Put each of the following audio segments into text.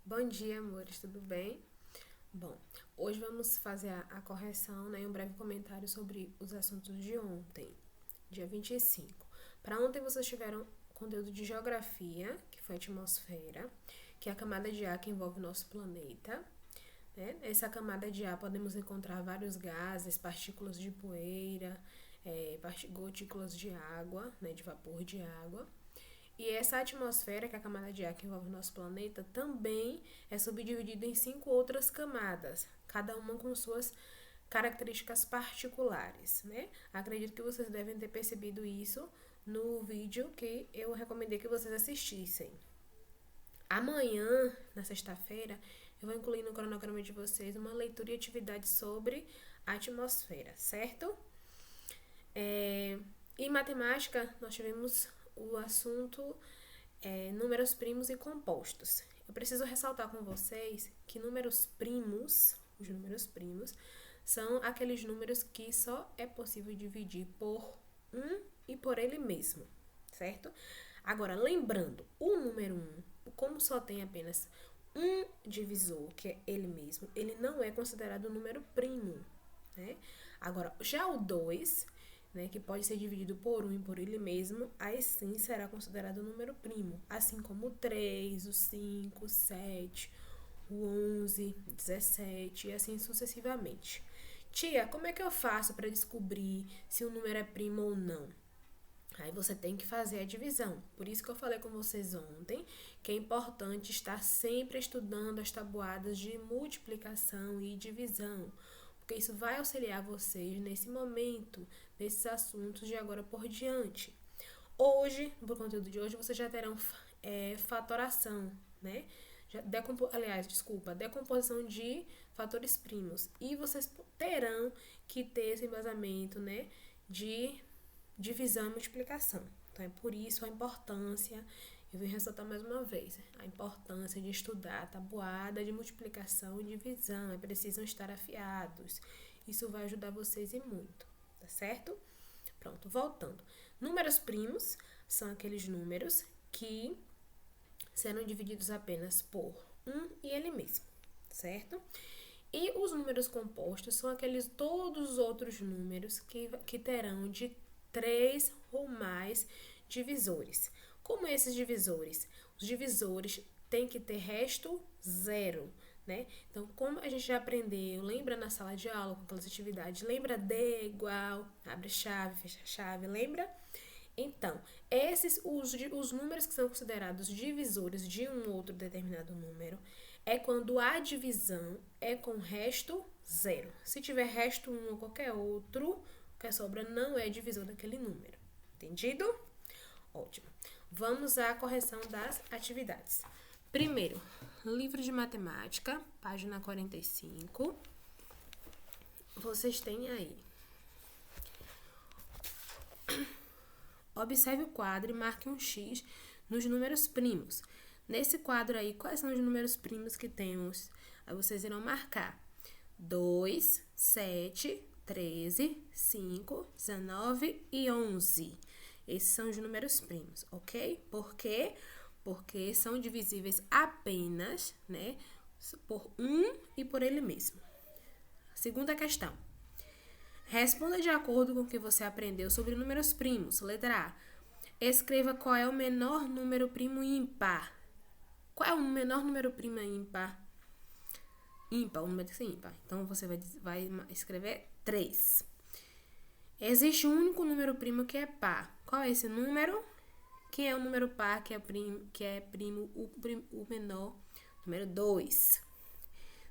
Bom dia, amores, tudo bem? Bom, hoje vamos fazer a correção, né, e um breve comentário sobre os assuntos de ontem, dia 25. Para ontem vocês tiveram conteúdo de geografia, que foi a atmosfera, que é a camada de ar que envolve o nosso planeta. Né? Nessa camada de ar podemos encontrar vários gases, partículas de poeira, gotículas de água, né, de vapor de água. E essa atmosfera, que é a camada de ar que envolve o nosso planeta, também é subdividida em 5 outras camadas, cada uma com suas características particulares, né? Acredito que vocês devem ter percebido isso no vídeo que eu recomendei que vocês assistissem. Amanhã, na sexta-feira, eu vou incluir no cronograma de vocês uma leitura e atividade sobre a atmosfera, certo? Em matemática, nós tivemos o assunto números primos e compostos. Eu preciso ressaltar com vocês que os números primos, são aqueles números que só é possível dividir por e por ele mesmo, certo? Agora, lembrando, o número como só tem apenas um divisor, que é ele mesmo, ele não é considerado número primo, né? Agora, já o 2, né, que pode ser dividido por e por ele mesmo, aí sim será considerado um número primo, assim como o 3, o 5, o 7, o 11, 17 e assim sucessivamente. Tia, como é que eu faço para descobrir se o número é primo ou não? Aí você tem que fazer a divisão. Por isso que eu falei com vocês ontem que é importante estar sempre estudando as tabuadas de multiplicação e divisão, porque isso vai auxiliar vocês nesse momento, nesses assuntos de agora por diante. Hoje, no conteúdo de hoje, vocês já terão fatoração, né? Decomposição de fatores primos. E vocês terão que ter esse embasamento, né, de divisão e multiplicação. Então, é por isso a importância, eu vim ressaltar mais uma vez, a importância de estudar a tabuada de multiplicação e divisão. Precisam estar afiados. Isso vai ajudar vocês e muito, tá certo? Pronto, voltando. Números primos são aqueles números que serão divididos apenas por e ele mesmo, certo? E os números compostos são todos os outros números que terão de 3 ou mais divisores. Como esses divisores? Os divisores têm que ter resto zero, né? Então, como a gente já aprendeu, lembra na sala de aula com aquelas atividades, lembra D igual, abre chave, fecha chave, lembra? Então, os números que são considerados divisores de um outro determinado número é quando a divisão é com resto zero. Se tiver resto 1 ou qualquer outro, o que sobra não é divisor daquele número. Entendido? Ótimo. Vamos à correção das atividades. Primeiro, livro de matemática, página 45. Vocês têm aí. Observe o quadro e marque um X nos números primos. Nesse quadro aí, quais são os números primos que temos? Aí vocês irão marcar 2, 7, 13, 5, 19 e 11. Esses são os números primos, ok? Por quê? Porque são divisíveis apenas, né, por e por ele mesmo. Segunda questão. Responda de acordo com o que você aprendeu sobre números primos. Letra A. Escreva qual é o menor número primo ímpar. Qual é o menor número primo ímpar? Ímpar, o número tem que ser ímpar. Então, você vai escrever 3. Existe um único número primo que é par. Qual é esse número? Quem é o número par que é primo, o menor? Número 2.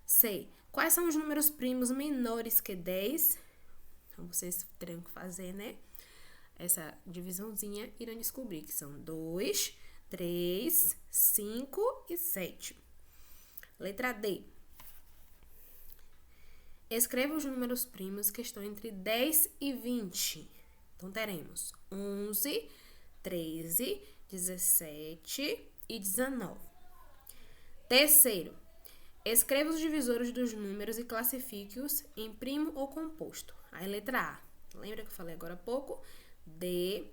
C. Quais são os números primos menores que 10? Então, vocês terão que fazer, né, essa divisãozinha, irão descobrir que são 2, 3, 5 e 7. Letra D. Escreva os números primos que estão entre 10 e 20. Então, teremos 11, 13, 17 e 19. Terceiro, escreva os divisores dos números e classifique-os em primo ou composto. Aí, letra A. Lembra que eu falei agora há pouco? D,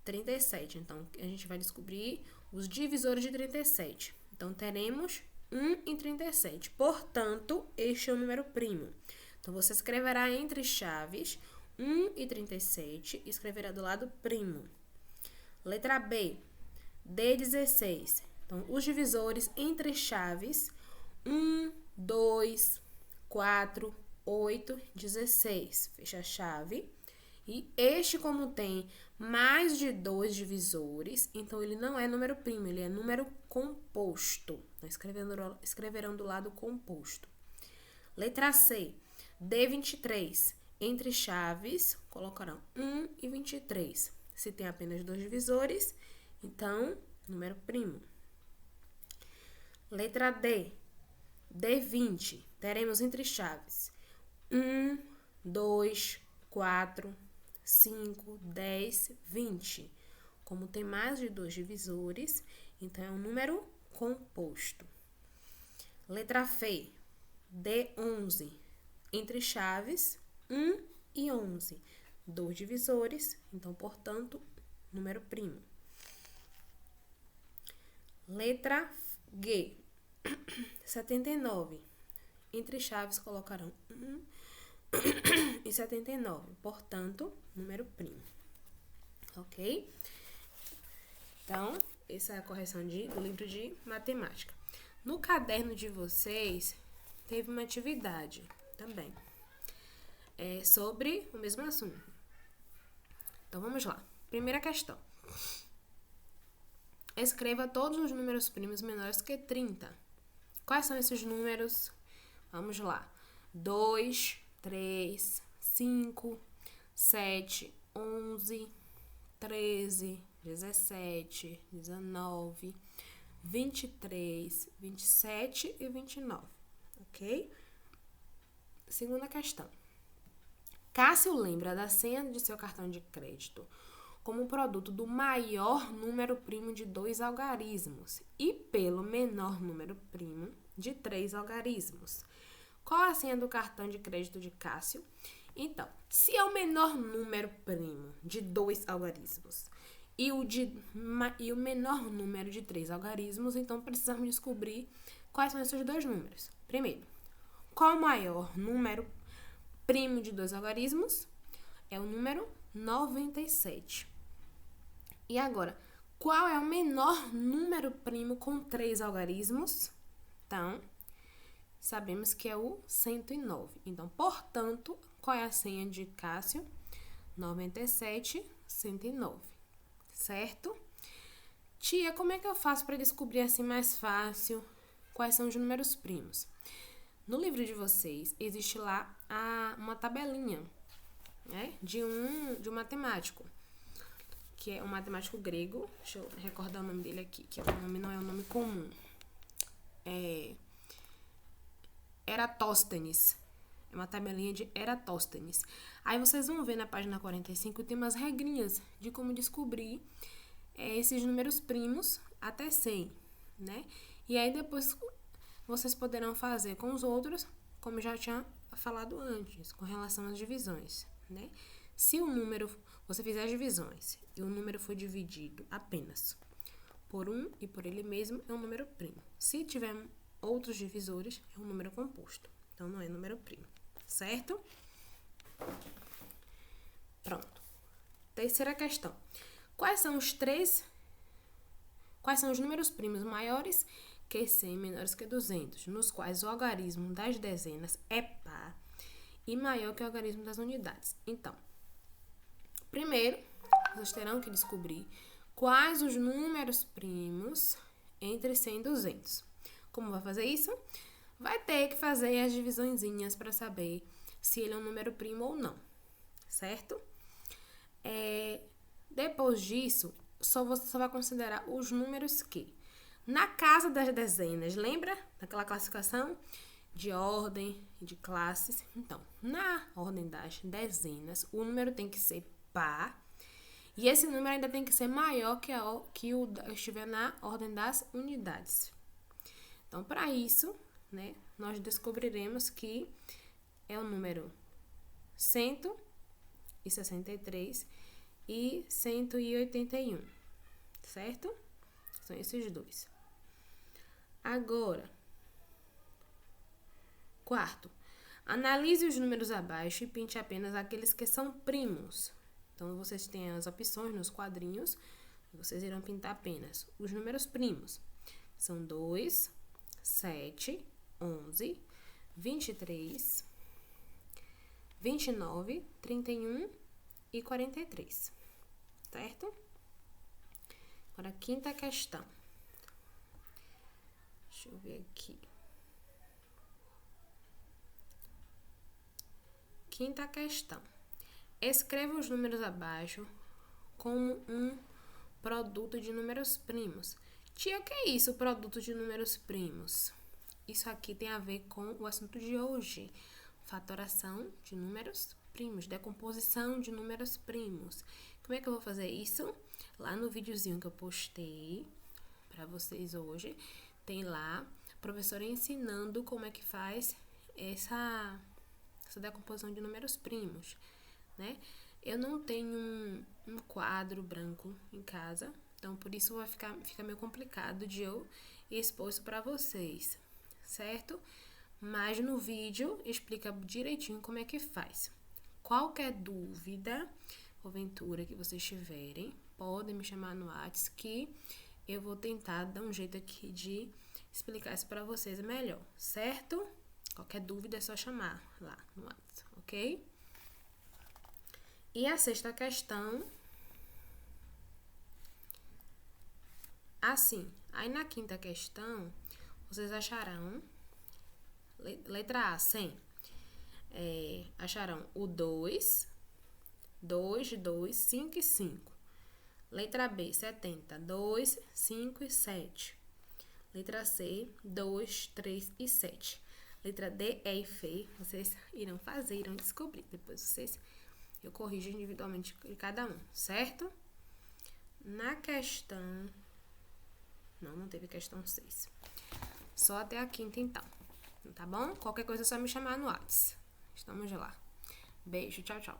37. Então, a gente vai descobrir os divisores de 37. Então, teremos 1 e 37. Portanto, este é o número primo. Então, você escreverá entre chaves 1 e 37 e escreverá do lado primo. Letra B, D16. Então, os divisores entre chaves 1, 2, 4, 8, 16. Fecha a chave. E este, como tem mais de 2 divisores, então ele não é número primo, ele é número composto. Escreverão do lado composto. Letra C, D23. Entre chaves, colocarão 1 e 23. Se tem apenas 2 divisores, então, número primo. Letra D, D20. Teremos entre chaves 1, 2, 4, 5, 10, 20. Como tem mais de 2 divisores, então é um número composto. Letra F, D11. Entre chaves, 1 e 11. 2 divisores, então, portanto, número primo. Letra G, 79. Entre chaves, colocarão 1 e 79. Portanto, número primo. Ok? Então, essa é a correção do livro de matemática. No caderno de vocês, teve uma atividade também. Sobre o mesmo assunto. Então, vamos lá. Primeira questão. Escreva todos os números primos menores que 30. Quais são esses números? Vamos lá. 2, 3, 5, 7, 11, 13, 17, 19, 23, 27 e 29. Ok? Segunda questão. Cássio lembra da senha de seu cartão de crédito como produto do maior número primo de 2 algarismos e pelo menor número primo de 3 algarismos. Qual a senha do cartão de crédito de Cássio? Então, se é o menor número primo de 2 algarismos e o menor número de 3 algarismos, então precisamos descobrir quais são esses dois números. Primeiro, qual o maior número primo de 2 algarismos? É o número 97. E agora, qual é o menor número primo com 3 algarismos? Então, sabemos que é o 109. Então, portanto, qual é a senha de Cássio? 97, 109. Certo? Tia, como é que eu faço para descobrir assim mais fácil quais são os números primos? No livro de vocês, existe lá uma tabelinha, né, de um matemático, que é um matemático grego. Deixa eu recordar o nome dele aqui, que o nome não é um nome comum. Eratóstenes. É uma tabelinha de Eratóstenes. Aí vocês vão ver na página 45, tem umas regrinhas de como descobrir esses números primos até 100, né? E aí depois vocês poderão fazer com os outros, como eu já tinha falado antes, com relação às divisões, né? Se o número, você fizer as divisões e o número for dividido apenas por 1 e por ele mesmo, é um número primo. Se tiver outros divisores, é um número composto. Então, não é número primo, certo? Pronto. Terceira questão. Quais são os números primos maiores que 100 menores que 200, nos quais o algarismo das dezenas é par e maior que o algarismo das unidades? Então, primeiro, vocês terão que descobrir quais os números primos entre 100 e 200. Como vai fazer isso? Vai ter que fazer as divisõezinhas para saber se ele é um número primo ou não, certo? Depois disso, você só vai considerar os números que, na casa das dezenas, lembra daquela classificação de ordem e de classes? Então, na ordem das dezenas, o número tem que ser par e esse número ainda tem que ser maior que o estiver na ordem das unidades. Então, para isso, né, nós descobriremos que é o número 163 e 181, certo? São esses dois. Agora, quarto, analise os números abaixo e pinte apenas aqueles que são primos. Então, vocês têm as opções nos quadrinhos, vocês irão pintar apenas os números primos. São 2, 7, 11, 23, 29, 31 e 43, certo? Agora, quinta questão. Deixa eu ver aqui. Quinta questão. Escreva os números abaixo como um produto de números primos. Tia, o que é isso, produto de números primos? Isso aqui tem a ver com o assunto de hoje. Fatoração de números primos, decomposição de números primos. Como é que eu vou fazer isso? Lá no videozinho que eu postei para vocês hoje, tem lá a professora ensinando como é que faz essa decomposição de números primos, né? Eu não tenho um quadro branco em casa, então por isso vai ficar meio complicado de eu expor isso para vocês, certo? Mas no vídeo explica direitinho como é que faz. Qualquer dúvida, porventura que vocês tiverem, podem me chamar no WhatsApp que eu vou tentar dar um jeito aqui de explicar isso para vocês melhor, certo? Qualquer dúvida é só chamar lá no WhatsApp, ok? E a sexta questão, assim, aí na quinta questão, vocês acharão, letra A, 100, acharão o 2, 5 e 5. Letra B, 70, 2, 5 e 7. Letra C, 2, 3 e 7. Letra D, E e F, vocês irão fazer, irão descobrir. Depois eu corrijo individualmente de cada um, certo? Na questão... Não teve questão 6. Só até a quinta, então. Tá bom? Qualquer coisa é só me chamar no WhatsApp. Estamos lá. Beijo, tchau, tchau.